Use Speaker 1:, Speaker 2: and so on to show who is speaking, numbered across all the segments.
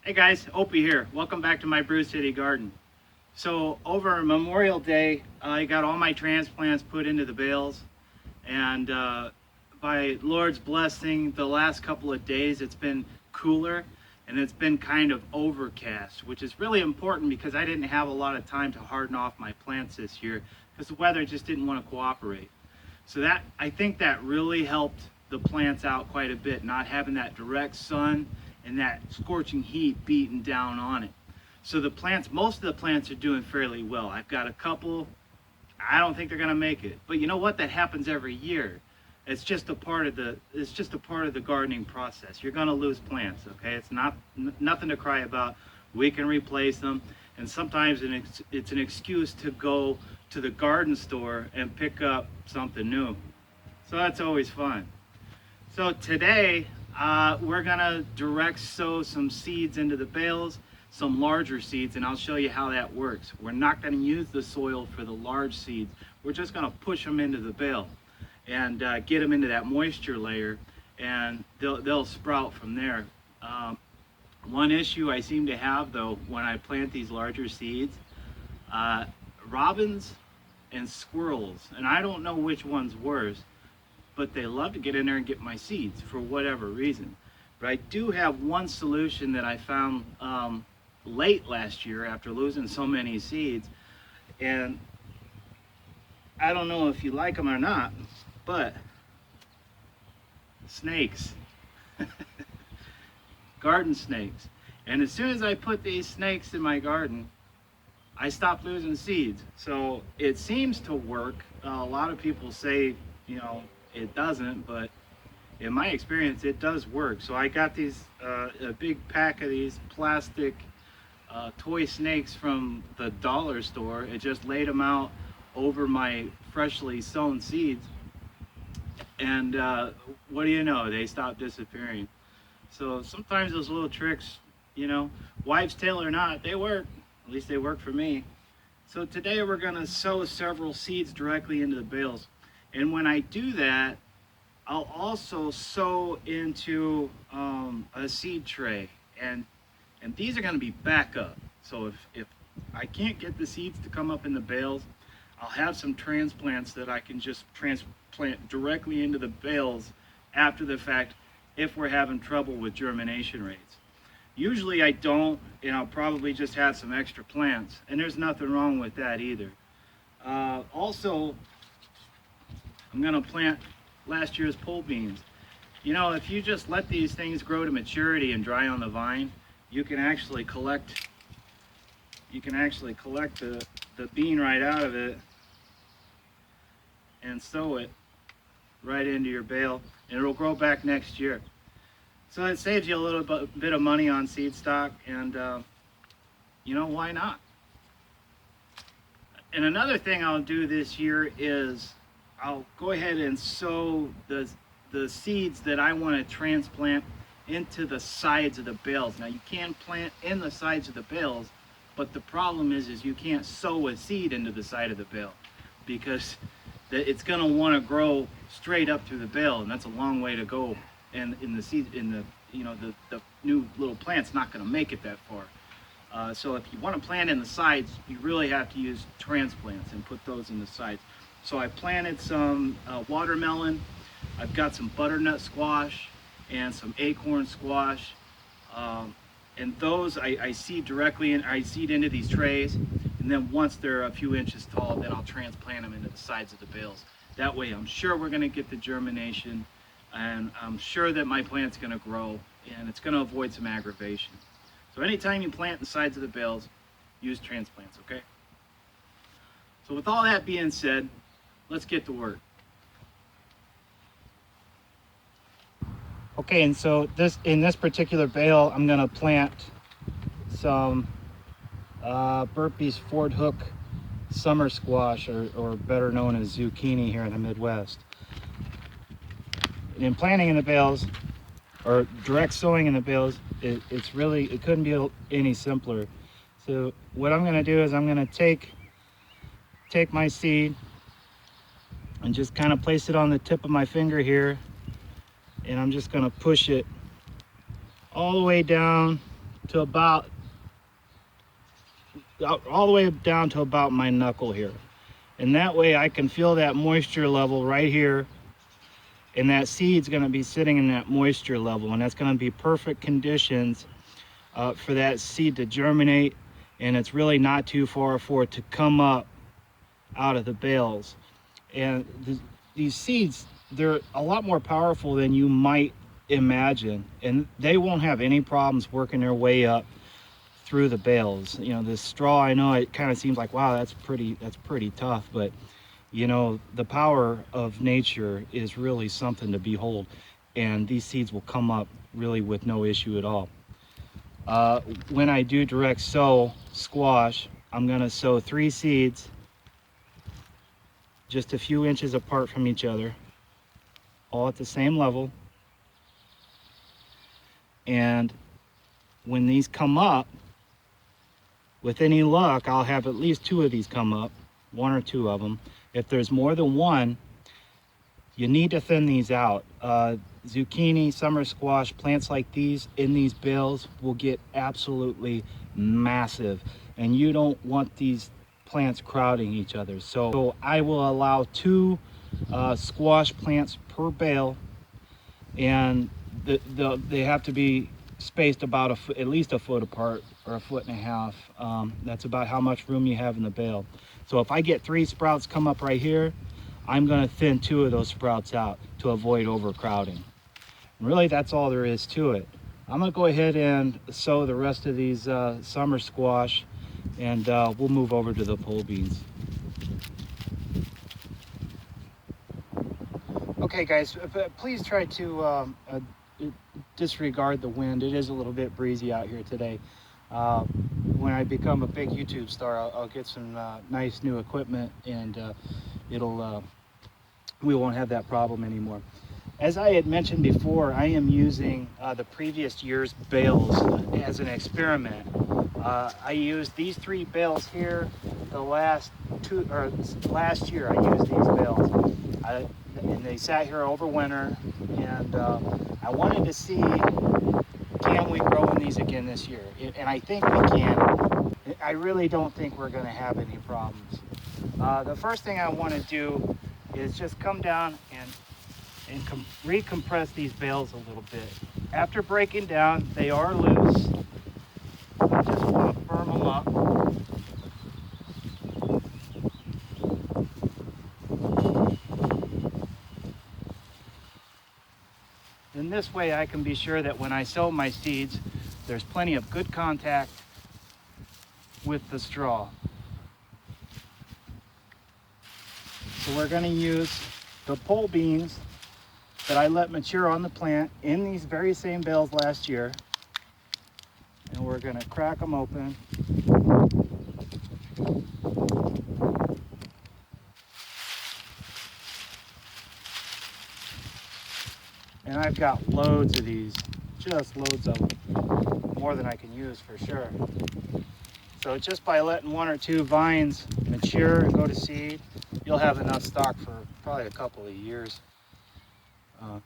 Speaker 1: Hey guys, Opie here. Welcome back to my Brew City garden. So over Memorial Day, I got all my transplants put into the bales, and by Lord's blessing, the last couple of days it's been cooler and it's been kind of overcast, which is really important because I didn't have a lot of time to harden off my plants this year because the weather just didn't want to cooperate. So that I think that really helped the plants out quite a bit, not having that direct sun and that scorching heat beating down on it. So the plants, most of the plants are doing fairly well. I've got a couple, I don't think they're gonna make it. But you know what? That happens every year. It's just a part of the gardening process. You're gonna lose plants, okay? It's not nothing to cry about. We can replace them, and sometimes it's an excuse to go to the garden store and pick up something new. So that's always fun. So today we're gonna direct sow some seeds into the bales, some larger seeds, and I'll show you how that works. We're not gonna use the soil for the large seeds. We're just gonna push them into the bale and get them into that moisture layer, and they'll sprout from there. One issue I seem to have though when I plant these larger seeds, robins and squirrels, and I don't know which one's worse, but they love to get in there and get my seeds for whatever reason. But I do have one solution that I found late last year after losing so many seeds, and I don't know if you like them or not, but snakes, garden snakes. And as soon as I put these snakes in my garden, I stopped losing seeds. So it seems to work. A lot of people say, it doesn't, but in my experience, it does work. So I got these, a big pack of these plastic toy snakes from the dollar store. It just laid them out over my freshly sown seeds. And what do you know? They stopped disappearing. So sometimes those little tricks, wives' tale or not, they work. At least they work for me. So today we're gonna sow several seeds directly into the bales. And when I do that, I'll also sow into a seed tray. And these are gonna be backup. So if I can't get the seeds to come up in the bales, I'll have some transplants that I can just transplant directly into the bales after the fact if we're having trouble with germination rates. Usually I don't, and I'll probably just have some extra plants, and there's nothing wrong with that either. Also, I'm gonna plant last year's pole beans. If you just let these things grow to maturity and dry on the vine, you can actually collect the bean right out of it and sow it right into your bale, and it'll grow back next year. So it saves you a little bit of money on seed stock, and why not? And another thing I'll do this year is I'll go ahead and sow the seeds that I want to transplant into the sides of the bales. Now you can plant in the sides of the bales, but the problem is you can't sow a seed into the side of the bale because it's going to want to grow straight up through the bale, and that's a long way to go. And in the seed, the new little plant's not going to make it that far. So if you want to plant in the sides, you really have to use transplants and put those in the sides. So I planted some watermelon. I've got some butternut squash and some acorn squash. And those I seed directly in. I seed into these trays, and then once they're a few inches tall, then I'll transplant them into the sides of the bales. That way I'm sure we're going to get the germination, and I'm sure that my plant's going to grow, and it's going to avoid some aggravation. So anytime you plant the sides of the bales, use transplants, okay? So with all that being said, let's get to work. Okay, and so in this particular bale, I'm gonna plant some Burpee's Ford Hook summer squash, or better known as zucchini here in the Midwest. And in planting in the bales, or direct sowing in the bales, it couldn't be any simpler. So what I'm gonna do is I'm gonna take my seed and just kind of place it on the tip of my finger here, and I'm just gonna push it all the way down to about, all the way down to about my knuckle here. And that way I can feel that moisture level right here. And that seed's gonna be sitting in that moisture level, and that's gonna be perfect conditions for that seed to germinate. And it's really not too far for it to come up out of the bales. And these seeds, they're a lot more powerful than you might imagine, and they won't have any problems working their way up through the bales. You know, this straw, I know it kind of seems like, wow, that's pretty tough, but you know, the power of nature is really something to behold, and these seeds will come up really with no issue at all. When I do direct sow squash, I'm going to sow 3 seeds just a few inches apart from each other, all at the same level. And when these come up, with any luck, I'll have at least 2 of these come up, 1 or 2 of them. If there's more than 1, you need to thin these out. Zucchini, summer squash, plants like these in these bales will get absolutely massive, and you don't want these plants crowding each other. So I will allow 2 squash plants per bale, and they have to be spaced about at least a foot apart, or a foot and a half. That's about how much room you have in the bale. So if I get 3 sprouts come up right here, I'm going to thin 2 of those sprouts out to avoid overcrowding. And really, that's all there is to it. I'm going to go ahead and sow the rest of these summer squash, and we'll move over to the pole beans. Okay guys, please try to disregard the wind. It is a little bit breezy out here today. When I become a big YouTube star, I'll get some nice new equipment, and we won't have that problem anymore. As I had mentioned before, I am using the previous year's bales as an experiment. I used these 3 bales here last year. I used these bales, and they sat here over winter, and I wanted to see, can we grow in these again this year? And I think we can. I really don't think we're going to have any problems. The first thing I want to do is just come down and recompress these bales a little bit. After breaking down, they are loose. I just want to firm them up. And this way I can be sure that when I sow my seeds, there's plenty of good contact with the straw. So we're going to use the pole beans that I let mature on the plant in these very same bales last year. And we're going to crack them open. And I've got loads of these, just loads of them, more than I can use for sure. So just by letting 1 or 2 vines mature and go to seed, you'll have enough stock for probably a couple of years.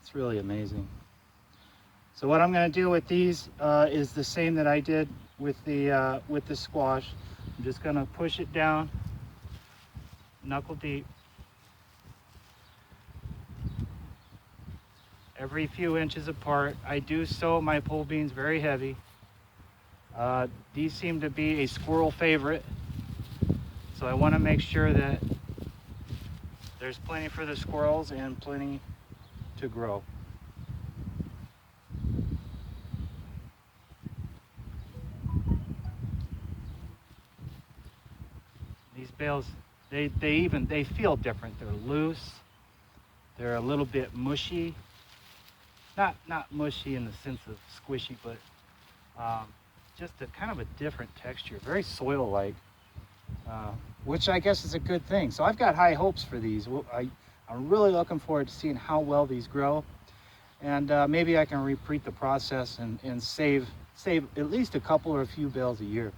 Speaker 1: It's really amazing. So what I'm going to do with these is the same that I did with the squash. I'm just going to push it down, knuckle deep. Every few inches apart. I do sow my pole beans very heavy. These seem to be a squirrel favorite, so I want to make sure that there's plenty for the squirrels and plenty to grow. These bales, they feel different. They're loose. They're a little bit mushy. Not mushy in the sense of squishy, but just a kind of a different texture, very soil-like, which I guess is a good thing. So I've got high hopes for these. I'm really looking forward to seeing how well these grow, and maybe I can repeat the process and save at least a couple or a few bales a year.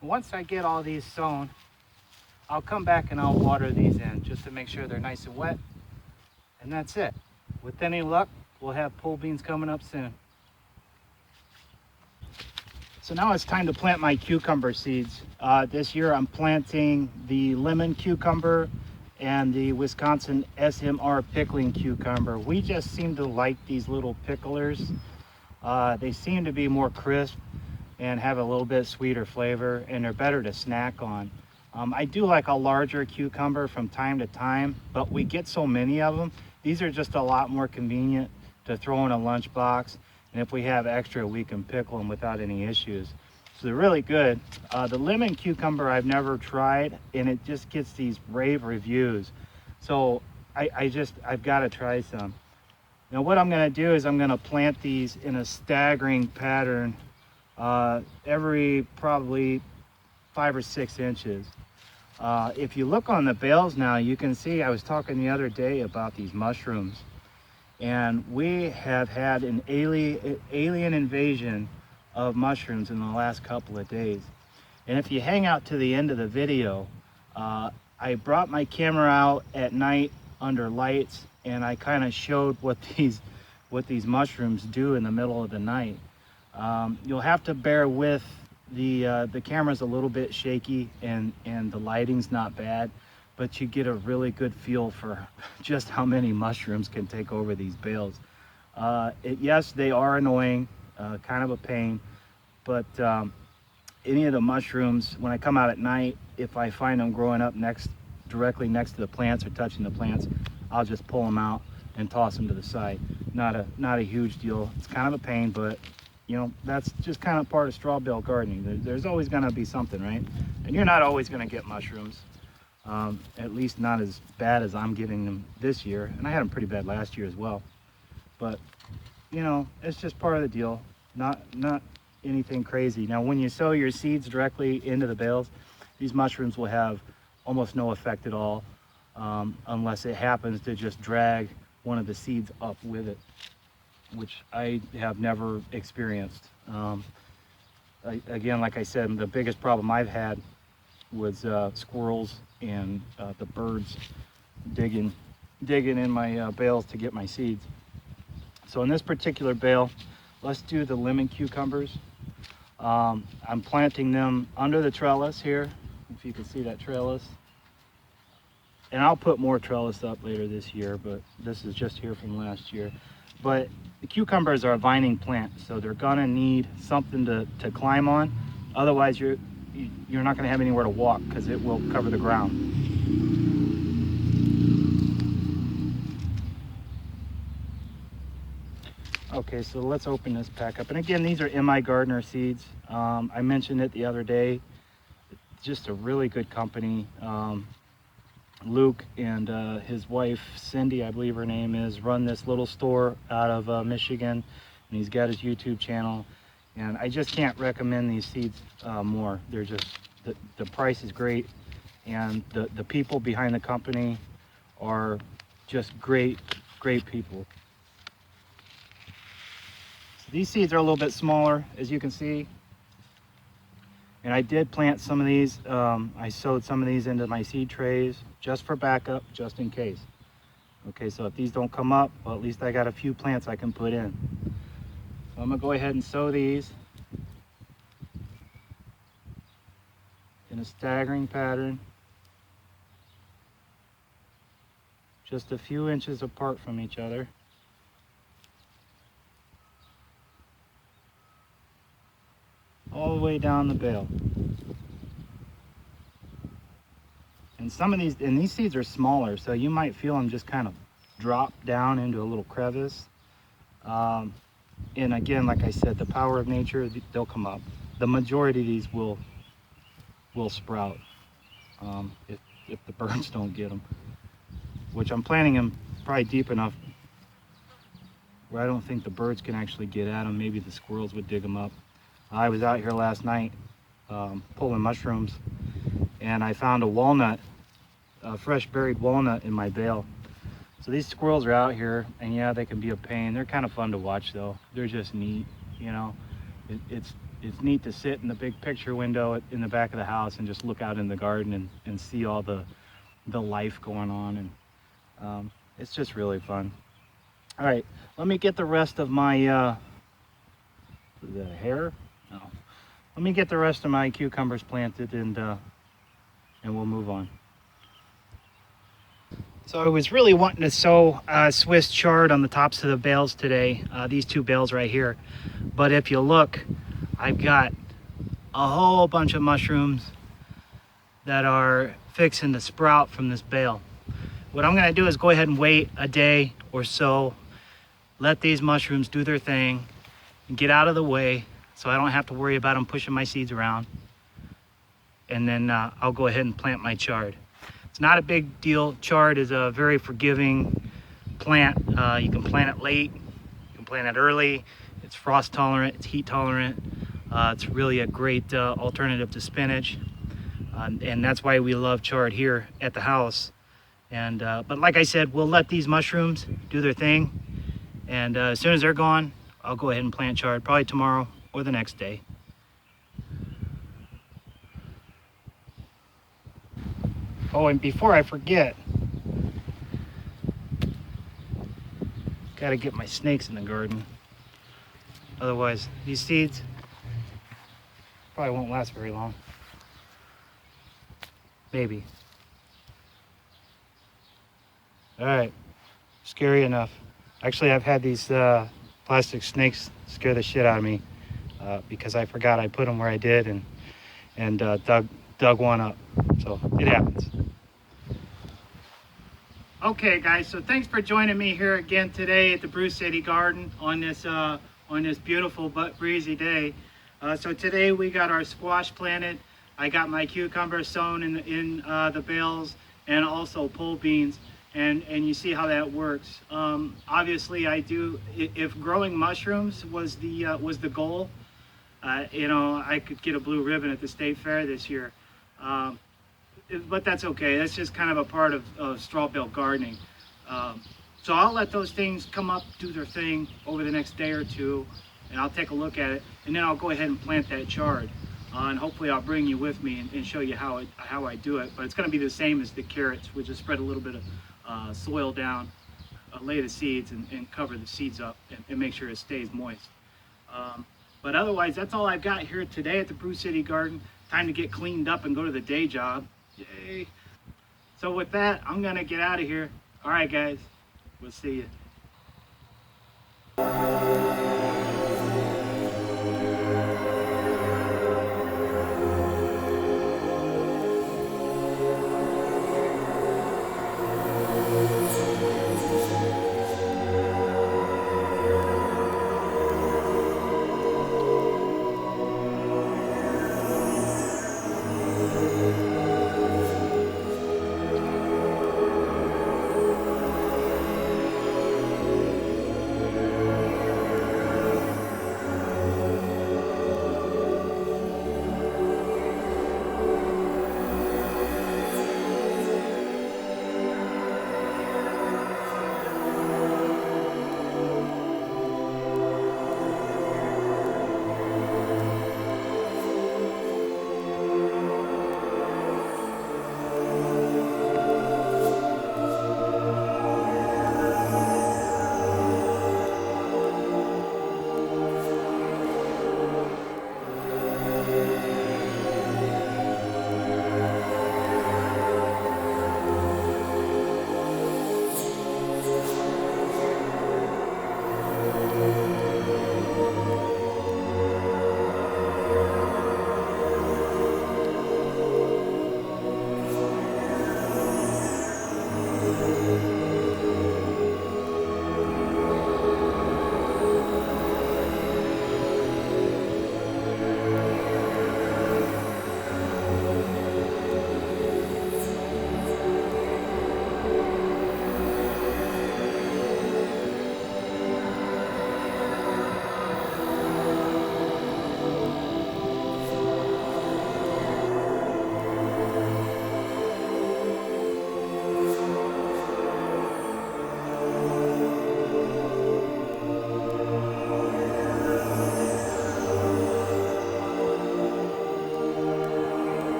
Speaker 1: Once I get all these sown, I'll come back and I'll water these in just to make sure they're nice and wet. And that's it. With any luck, we'll have pole beans coming up soon. So now it's time to plant my cucumber seeds. This year I'm planting the lemon cucumber and the Wisconsin SMR pickling cucumber. We just seem to like these little picklers. They seem to be more crisp and have a little bit sweeter flavor, and they're better to snack on. I do like a larger cucumber from time to time, but we get so many of them. These are just a lot more convenient to throw in a lunchbox, and if we have extra, we can pickle them without any issues. So they're really good. The lemon cucumber I've never tried, and it just gets these rave reviews. So I've got to try some. Now what I'm going to do is I'm going to plant these in a staggering pattern every probably 5 or 6 inches. If you look on the bales now, you can see I was talking the other day about these mushrooms, and we have had an alien invasion of mushrooms in the last couple of days. And if you hang out to the end of the video, I brought my camera out at night under lights, and I kind of showed what these mushrooms do in the middle of the night. You'll have to bear with the camera's a little bit shaky, and the lighting's not bad, but you get a really good feel for just how many mushrooms can take over these bales. Yes, they are annoying, kind of a pain, but any of the mushrooms, when I come out at night, if I find them growing up directly next to the plants or touching the plants, I'll just pull them out and toss them to the side. Not a huge deal. It's kind of a pain, but you know, that's just kind of part of straw bale gardening. There's always going to be something, right? And you're not always going to get mushrooms, at least not as bad as I'm getting them this year. And I had them pretty bad last year as well. But you know, it's just part of the deal. Not anything crazy. Now, when you sow your seeds directly into the bales, these mushrooms will have almost no effect at all, unless it happens to just drag one of the seeds up with it, which I have never experienced. Again, like I said, the biggest problem I've had was squirrels and the birds digging in my bales to get my seeds. So in this particular bale, let's do the lemon cucumbers. I'm planting them under the trellis here, if you can see that trellis. And I'll put more trellis up later this year, but this is just here from last year. But the cucumbers are a vining plant, so they're gonna need something to climb on. Otherwise, you're not gonna have anywhere to walk because it will cover the ground. Okay, so let's open this pack up. And again, these are MI Gardener seeds. I mentioned it the other day. It's just a really good company. Luke and his wife Cindy, I believe her name is, run this little store out of Michigan, and he's got his YouTube channel, and I just can't recommend these seeds more. They're just, the price is great, and the people behind the company are just great people. So these seeds are a little bit smaller, as you can see, and I did plant some of these. I sowed some of these into my seed trays just for backup, just in case. Okay, so if these don't come up, well, at least I got a few plants I can put in. So I'm gonna go ahead and sow these in a staggering pattern, just a few inches apart from each other. All the way down the bale. And some of these seeds are smaller, so you might feel them just kind of drop down into a little crevice. And again, like I said, the power of nature, they'll come up. The majority of these will sprout if the birds don't get them, which I'm planting them probably deep enough where I don't think the birds can actually get at them. Maybe the squirrels would dig them up. I was out here last night pulling mushrooms, and I found a walnut, a fresh buried walnut in my bale. So these squirrels are out here, and yeah, they can be a pain. They're kind of fun to watch though. They're just neat, you know. it's neat to sit in the big picture window in the back of the house and just look out in the garden and see all the life going on, and it's just really fun. All right, let me get the rest of my the hair. No, let me get the rest of my cucumbers planted, and we'll move on. So I was really wanting to sow Swiss chard on the tops of the bales today, these two bales right here. But if you look, I've got a whole bunch of mushrooms that are fixing to sprout from this bale. What I'm gonna do is go ahead and wait a day or so, let these mushrooms do their thing, and get out of the way so I don't have to worry about them pushing my seeds around. And then I'll go ahead and plant my chard. It's not a big deal. Chard is a very forgiving plant. You can plant it late, you can plant it early. It's frost tolerant, it's heat tolerant. It's really a great alternative to spinach. And that's why we love chard here at the house. And but like I said, we'll let these mushrooms do their thing. And as soon as they're gone, I'll go ahead and plant chard, probably tomorrow or the next day. Oh, and before I forget, gotta get my snakes in the garden. Otherwise, these seeds probably won't last very long. Maybe. All right, scary enough. Actually, I've had these plastic snakes scare the shit out of me because I forgot I put them where I did and dug one up. So it happens. Okay, guys. So thanks for joining me here again today at the Brew City Garden on this beautiful but breezy day. So today we got our squash planted. I got my cucumbers sown in the bales, and also pole beans. And you see how that works. Obviously, I do. If growing mushrooms was the goal, you know, I could get a blue ribbon at the state fair this year. But that's okay. That's just kind of a part of straw bale gardening. So I'll let those things come up, do their thing over the next day or two, and I'll take a look at it, and then I'll go ahead and plant that chard. And hopefully I'll bring you with me and show you how I do it. But it's going to be the same as the carrots. We just spread a little bit of soil down, lay the seeds, and cover the seeds up and make sure it stays moist. But otherwise, that's all I've got here today at the Brew City Garden. Time to get cleaned up and go to the day job. Yay. So with that, I'm gonna get out of here. All right, guys, we'll see you.